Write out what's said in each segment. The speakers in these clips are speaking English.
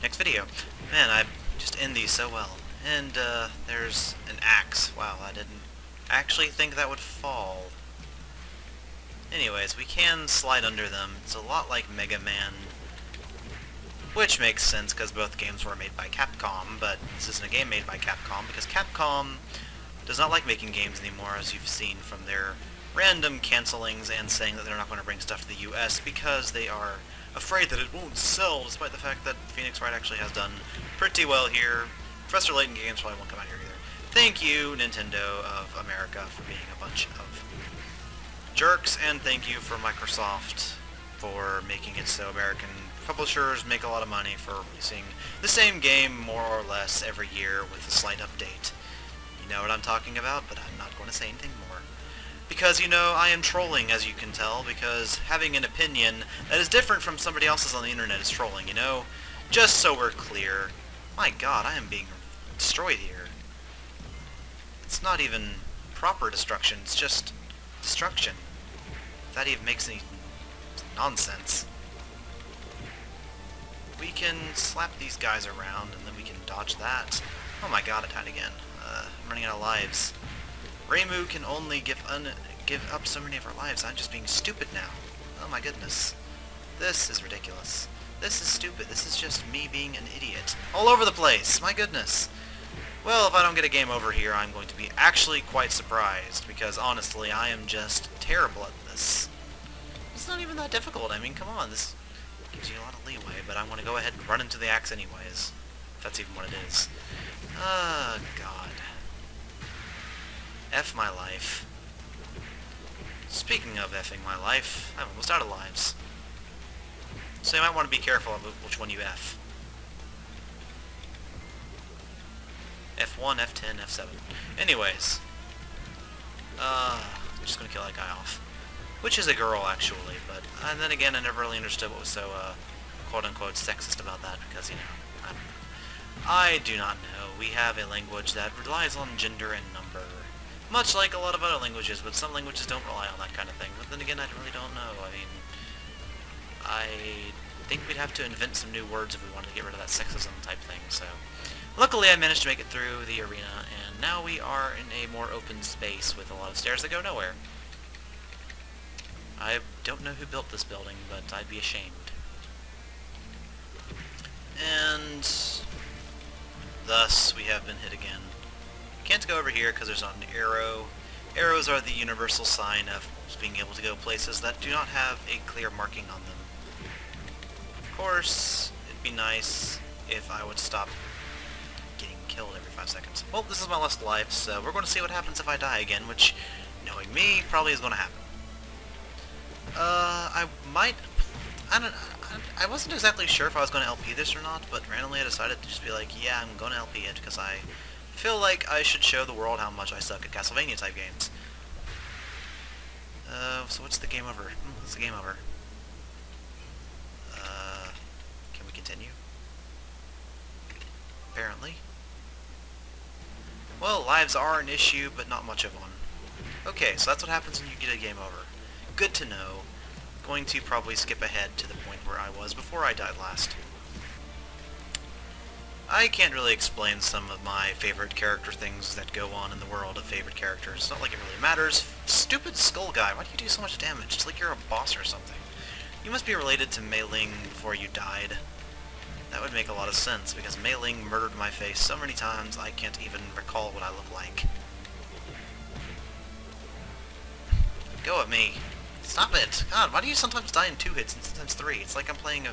next video. Man, I just end these so well. And, there's an axe. Wow, I didn't actually think that would fall. Anyways, we can slide under them. It's a lot like Mega Man, which makes sense because both games were made by Capcom, but this isn't a game made by Capcom because Capcom does not like making games anymore, as you've seen from their random cancellings and saying that they're not going to bring stuff to the US because they are afraid that it won't sell, despite the fact that Phoenix Wright actually has done pretty well here. Professor Layton games probably won't come out here either. Thank you, Nintendo of America, for being a bunch of jerks, and thank you for Microsoft for making it so American publishers make a lot of money for releasing the same game more or less every year with a slight update. You know what I'm talking about, but I'm not going to say anything more. Because, you know, I am trolling, as you can tell, because having an opinion that is different from somebody else's on the internet is trolling, you know? Just so we're clear. My god, I am being destroyed here. It's not even proper destruction, it's just destruction. If that even makes any nonsense. We can slap these guys around, and then we can dodge that. Oh my god, I died again. I'm running out of lives. Reimu can only give up so many of our lives. I'm just being stupid now. Oh my goodness. This is ridiculous. This is stupid. This is just me being an idiot. All over the place. My goodness. Well, if I don't get a game over here, I'm going to be actually quite surprised, because honestly, I am just terrible at this. It's not even that difficult. I mean, come on. This gives you a lot of leeway, but I want to go ahead and run into the axe anyways. If that's even what it is. God. F my life. Speaking of effing my life, I'm almost out of lives. So you might want to be careful of which one you F. F1, F10, F7. Anyways. I'm just gonna kill that guy off. Which is a girl, actually, but... And then again, I never really understood what was so, quote-unquote sexist about that, because, you know, I don't know. I do not know. We have a language that relies on gender and number. Much like a lot of other languages, but some languages don't rely on that kind of thing. But then again, I really don't know. I mean, I think we'd have to invent some new words if we wanted to get rid of that sexism type thing, so... Luckily, I managed to make it through the arena, and now we are in a more open space with a lot of stairs that go nowhere. I don't know who built this building, but I'd be ashamed. And... thus, we have been hit again. Can't go over here because there's not an arrow. Arrows are the universal sign of being able to go places that do not have a clear marking on them. Of course, it'd be nice if I would stop getting killed every 5 seconds. Well, this is my last life, so we're going to see what happens if I die again, which, knowing me, probably is going to happen. I wasn't exactly sure if I was going to LP this or not, but randomly I decided to just be like, yeah, I'm going to LP it, because I feel like I should show the world how much I suck at Castlevania-type games. So what's the game over? What's the game over? Can we continue? Apparently. Well, lives are an issue, but not much of one. Okay, so that's what happens when you get a game over. Good to know. Going to probably skip ahead to the point where I was before I died last. I can't really explain some of my favorite character things that go on in the world of favorite characters. It's not like it really matters. Stupid skull guy, why do you do so much damage? It's like you're a boss or something. You must be related to Mei Ling before you died. That would make a lot of sense, because Mei Ling murdered my face so many times I can't even recall what I look like. Go at me. Stop it! God, why do you sometimes die in 2 hits and sometimes 3? It's like I'm playing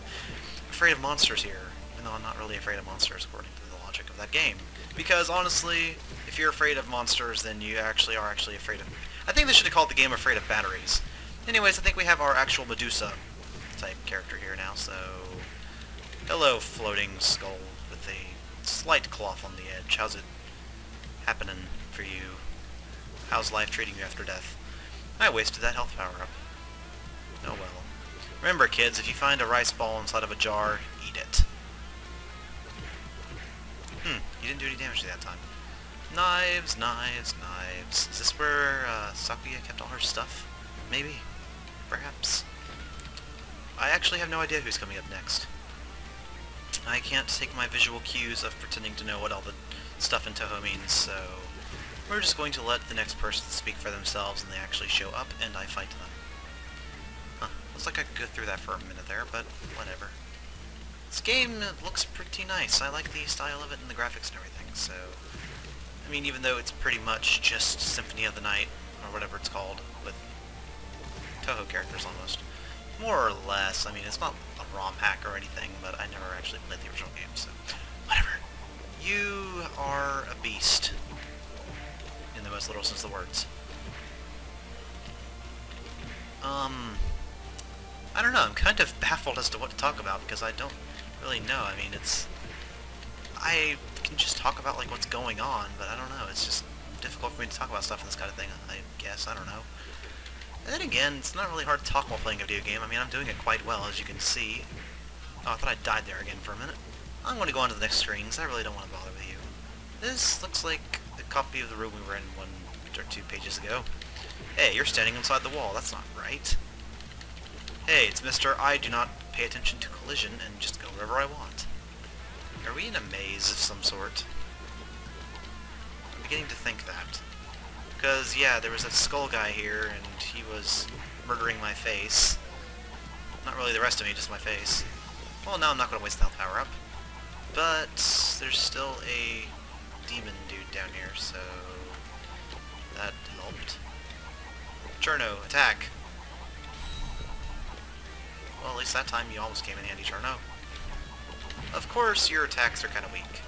Afraid of Monsters here. Even though I'm not really afraid of monsters, according to the logic of that game. Because, honestly, if you're afraid of monsters, then you actually are afraid of... I think they should have called the game Afraid of Batteries. Anyways, I think we have our actual Medusa-type character here now, so... Hello, floating skull with a slight cloth on the edge. How's it happening for you? How's life treating you after death? I wasted that health power-up. Oh well. Remember, kids, if you find a rice ball inside of a jar, eat it. You didn't do any damage to that time. Knives, knives, knives. Is this where Sakuya kept all her stuff? Maybe. Perhaps. I actually have no idea who's coming up next. I can't take my visual cues of pretending to know what all the stuff in Touhou means, so we're just going to let the next person speak for themselves and they actually show up and I fight them. Huh, looks like I could go through that for a minute there, but whatever. This game looks pretty nice. I like the style of it and the graphics and everything, so... I mean, even though it's pretty much just Symphony of the Night, or whatever it's called, with Touhou characters almost. More or less. I mean, it's not a ROM hack or anything, but I never actually played the original game, so... Whatever. You are a beast. In the most literal sense of the words. I don't know, I'm kind of baffled as to what to talk about, because I don't really know. I mean, I can just talk about, like, what's going on, but I don't know, it's just difficult for me to talk about stuff in this kind of thing, I guess, I don't know. And then again, it's not really hard to talk while playing a video game. I mean, I'm doing it quite well, as you can see. Oh, I thought I died there again for a minute. I'm going to go on to the next screen, because I really don't want to bother with you. This looks like a copy of the room we were in 1 or 2 pages ago. Hey, you're standing inside the wall, that's not right. Hey, it's Mr. I do not pay attention to collision and just go wherever I want. Are we in a maze of some sort? I'm beginning to think that. Because, yeah, there was that skull guy here, and he was murdering my face. Not really the rest of me, just my face. Well, now I'm not going to waste the health power-up. But there's still a demon dude down here, so that helped. Cherno, attack! Well, at least that time you almost came in handy, Cherno. Of course, your attacks are kind of weak.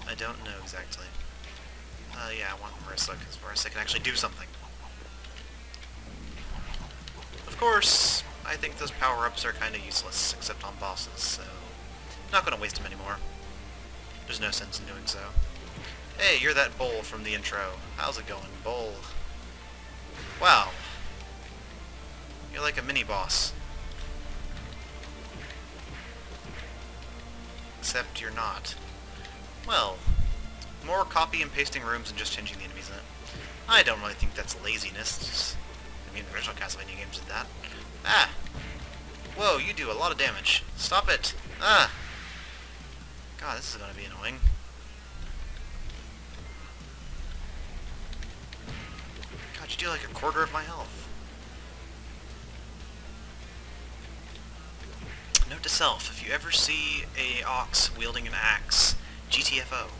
I don't know exactly. Yeah, I want Marissa, because Marissa can actually do something. Of course, I think those power-ups are kind of useless, except on bosses, so... not going to waste them anymore. There's no sense in doing so. Hey, you're that Bull from the intro. How's it going, Bull? Wow. You're like a mini-boss. Except you're not. Well, more copy and pasting rooms and just changing the enemies in it. I don't really think that's laziness. It's just, I mean, the original Castlevania games did that. Ah! Whoa, you do a lot of damage. Stop it! Ah! God, this is gonna be annoying. God, you do like 1/4 of my health. Note to self, if you ever see a ox wielding an axe, GTFO.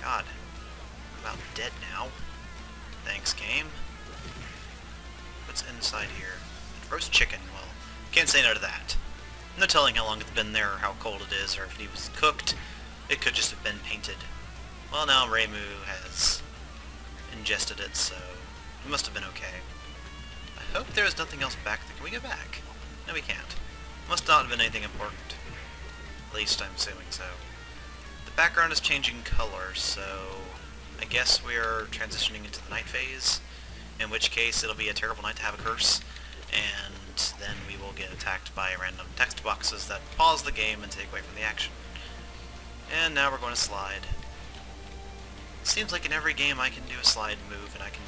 God. I'm about dead now. Thanks, game. What's inside here? Roast chicken. Well, can't say no to that. No telling how long it's been there or how cold it is, or if it was cooked. It could just have been painted. Well, now Reimu has ingested it, so it must have been okay. I hope there is nothing else back there. Can we go back? No, we can't. Must not have been anything important. At least I'm assuming so. The background is changing color, so I guess we're transitioning into the night phase, in which case it'll be a terrible night to have a curse, and then we will get attacked by random text boxes that pause the game and take away from the action. And now we're going to slide. Seems like in every game I can do a slide move, and I can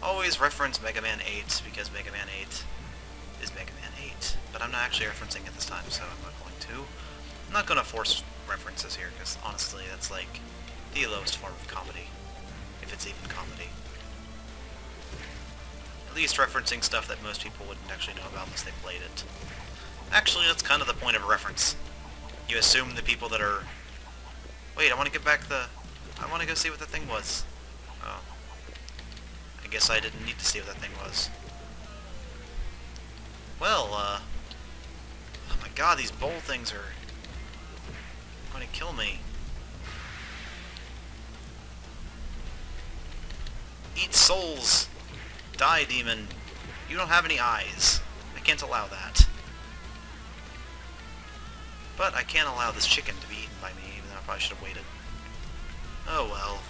always reference Mega Man 8, because Mega Man 8 is Mega Man 8. But I'm not actually referencing it this time, so I'm not going to. I'm not going to force references here, because honestly that's like the lowest form of comedy, if it's even comedy. At least referencing stuff that most people wouldn't actually know about unless they played it. Actually, that's kind of the point of a reference. You assume the people that are... Wait, I want to get back the... I want to go see what the thing was. Oh. I guess I didn't need to see what that thing was. Well, oh my god, these bowl things are going to kill me. Eat souls! Die, demon! You don't have any eyes. I can't allow that. But I can't allow this chicken to be eaten by me, even though I probably should have waited. Oh well.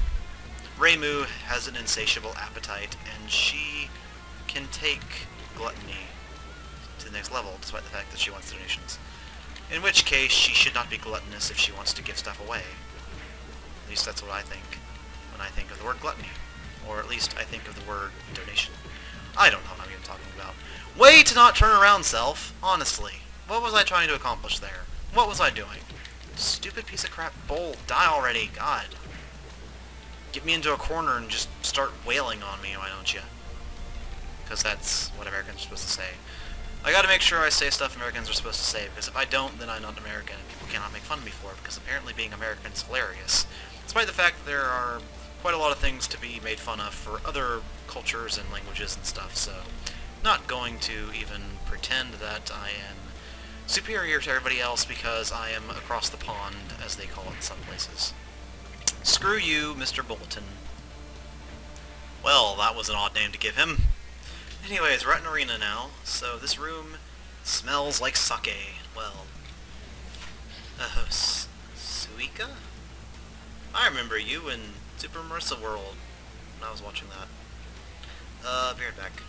Reimu has an insatiable appetite, and she can take gluttony to the next level, despite the fact that she wants donations. In which case, she should not be gluttonous if she wants to give stuff away. At least that's what I think when I think of the word gluttony. Or at least I think of the word donation. I don't know what I'm even talking about. Way to not turn around, self. Honestly. What was I trying to accomplish there? What was I doing? Stupid piece of crap bowl. Die already. God. Get me into a corner and just start wailing on me, why don't you? Because that's what Americans are supposed to say. I gotta make sure I say stuff Americans are supposed to say, because if I don't, then I'm not American, and people cannot make fun of me for it, because apparently being American is hilarious. Despite the fact that there are quite a lot of things to be made fun of for other cultures and languages and stuff, so not going to even pretend that I am superior to everybody else because I am across the pond, as they call it in some places. Screw you, Mr. Bulletin. Well, that was an odd name to give him. Anyways, we're at an arena now, so this room smells like sake. Well, Suika? I remember you in Super Marissa World when I was watching that. Be right back.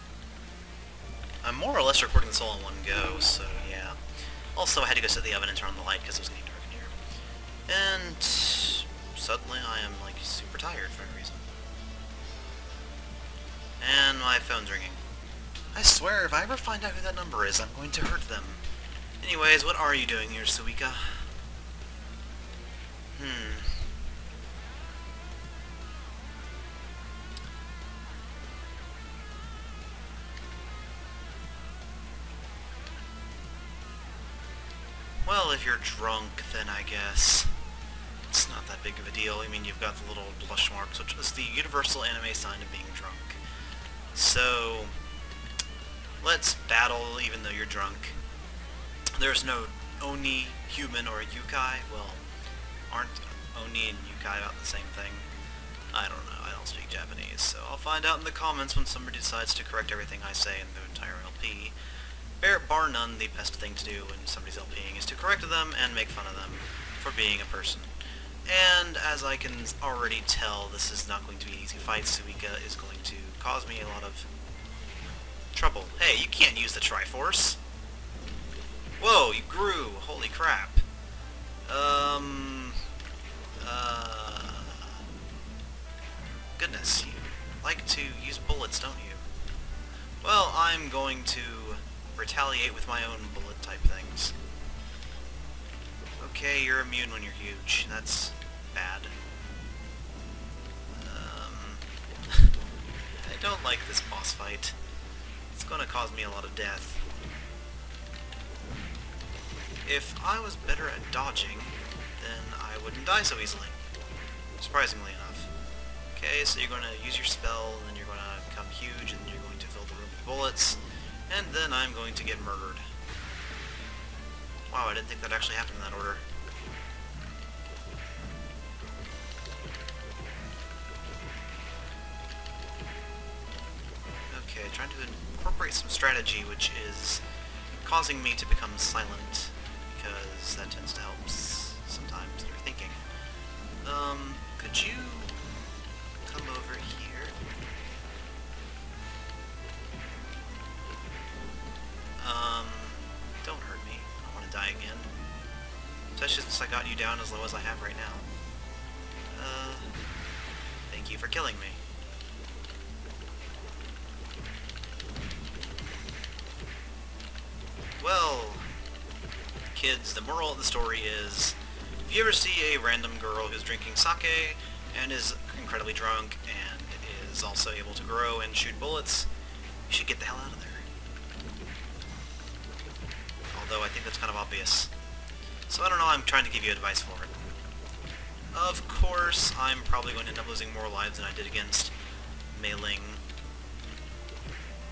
I'm more or less recording this all in one go, so yeah. Also, I had to go set the oven and turn on the light because it was getting dark in here. And suddenly I am, like, super tired for no reason. And my phone's ringing. I swear, if I ever find out who that number is, I'm going to hurt them. Anyways, what are you doing here, Suika? Well, if you're drunk, then I guess it's not that big of a deal. I mean, you've got the little blush marks, which is the universal anime sign of being drunk. So, let's battle even though you're drunk. There's no Oni, human, or Yukai. Well, aren't Oni and Yukai about the same thing? I don't know. I don't speak Japanese, so I'll find out in the comments when somebody decides to correct everything I say in the entire LP. Bar none, the best thing to do when somebody's LPing is to correct them and make fun of them for being a person. And as I can already tell, this is not going to be an easy fight. Suika is going to cause me a lot of trouble. Hey, you can't use the Triforce! Whoa, you grew! Holy crap. Goodness, you like to use bullets, don't you? Well, I'm going to retaliate with my own bullet type things. Okay, you're immune when you're huge. That's bad. I don't like this boss fight. It's gonna cause me a lot of death. If I was better at dodging, then I wouldn't die so easily. Surprisingly enough. Okay, so you're gonna use your spell, and then you're gonna become huge, and then you're going to fill the room with bullets, and then I'm going to get murdered. Wow, I didn't think that actually happened in that order. Okay, trying to incorporate some strategy, which is causing me to become silent, because that tends to help sometimes when you're thinking. Could you come over here? Don't hurt me. I don't want to die again. Especially since I got you down as low as I have right now. Thank you for killing me. Well, kids, the moral of the story is, if you ever see a random girl who's drinking sake and is incredibly drunk and is also able to grow and shoot bullets, you should get the hell out of there. Although I think that's kind of obvious. So I don't know, I'm trying to give you advice for it. Of course, I'm probably going to end up losing more lives than I did against Mei Ling.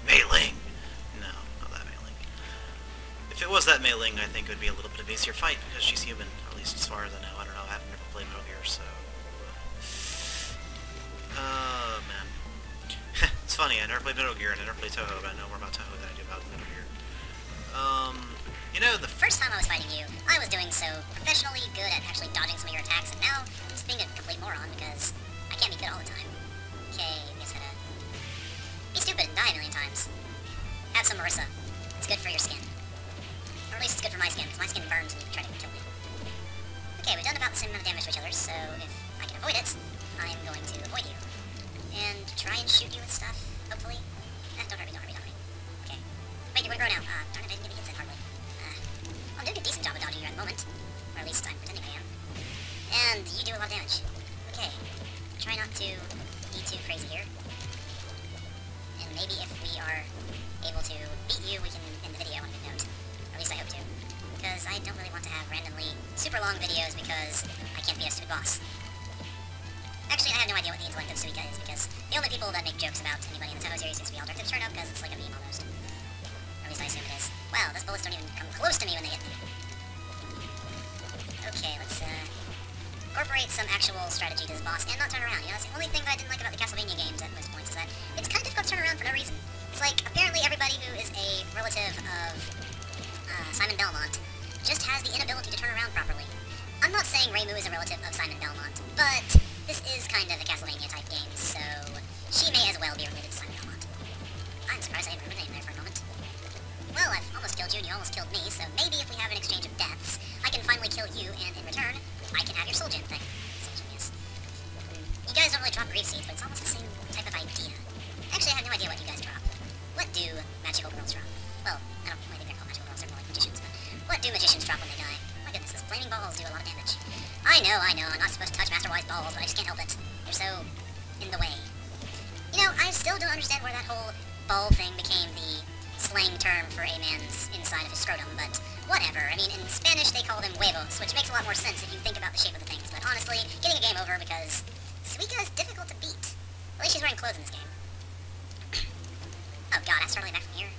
Mei Ling! No, not that Mei Ling. If it was that Mei Ling, I think it would be a little bit of an easier fight, because she's human, at least as far as I know. I don't know, I haven't never played Metal Gear, so... man. It's funny, I never played Metal Gear, and I never played Touhou, but I know more about Touhou than I do about Metal Gear. You know, the first time I was fighting you, I was doing so professionally good at actually dodging some of your attacks, and now I'm just being a complete moron because I can't be good all the time. Okay, I guess I gotta be stupid and die a million times. Have some Marissa. It's good for your skin. Or at least it's good for my skin, because my skin burns when you try to kill me. Okay, we've done about the same amount of damage to each other, so if I can avoid it, I'm going to avoid you. And try and shoot you with stuff, hopefully. Don't hurt me, don't hurt me. throw now. Darn it, I didn't get the hits in hardly. I'm doing a decent job of dodging you at the moment. Or at least I'm pretending I am. And you do a lot of damage. Okay. Try not to be too crazy here. And maybe if we are able to beat you, we can end the video on a good note. Or at least I hope to. Because I don't really want to have randomly super long videos because I can't beat a stupid boss. Actually, I have no idea what the intellect of Suika is, because the only people that make jokes about anybody in the Toho series seems to be all directed at Cherno, because it's like a meme almost. Or at least I assume it is. Wow, those bullets don't even come close to me when they hit me. Okay, let's incorporate some actual strategy to this boss and not turn around. You know, that's the only thing that I didn't like about the Castlevania games at most points, is that it's kind of difficult to turn around for no reason. It's like, apparently everybody who is a relative of Simon Belmont just has the inability to turn around properly. I'm not saying Reimu is a relative of Simon Belmont, but this is kind of a Castlevania-type game, so she may as well be related to Simon Belmont. I'm surprised I didn't remember the name there for a moment. Well, I've almost killed you and you almost killed me, so maybe if we have an exchange of deaths, I can finally kill you, and in return, I can have your Soul Gem thing. Soul Gem, yes. You guys don't really drop Grief Seeds, but it's almost the same type of idea. Actually, I have no idea what you guys drop. What do magical girls drop? Well, I don't really think they're called magical girls, they're more like magicians, but what do magicians drop when they die? My goodness, those flaming balls do a lot of damage. I know, I'm not supposed to touch Master Y's balls, but I just can't help it. They're so in the way. You know, I still don't understand where that whole ball thing became the slang term for a man's inside of his scrotum, but whatever. I mean, in Spanish they call them huevos, which makes a lot more sense if you think about the shape of the things, but honestly, getting a game over because Suika is difficult to beat. At least she's wearing clothes in this game. Oh god, I have to start all the way back from here.